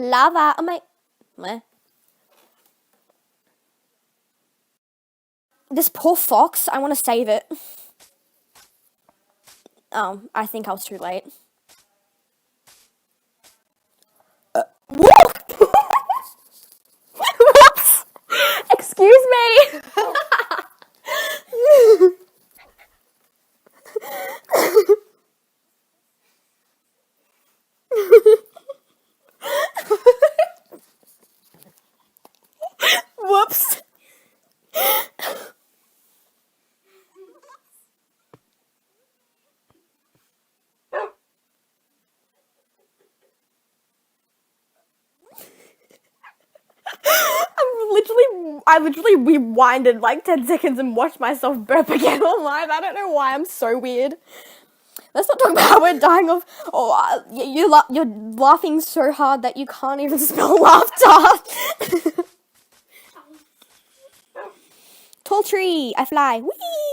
Lava. Oh my. Meh. This poor fox. I want to save it. Oh, I think I was too late. Whoop! Whoops! Excuse me! Whoops! I literally rewinded like 10 seconds and watched myself burp again on live. I don't know why I'm so weird. Let's not talk about how we're dying of. Oh, you're laughing so hard that you can't even spell laughter. Tall tree, I fly. Whee!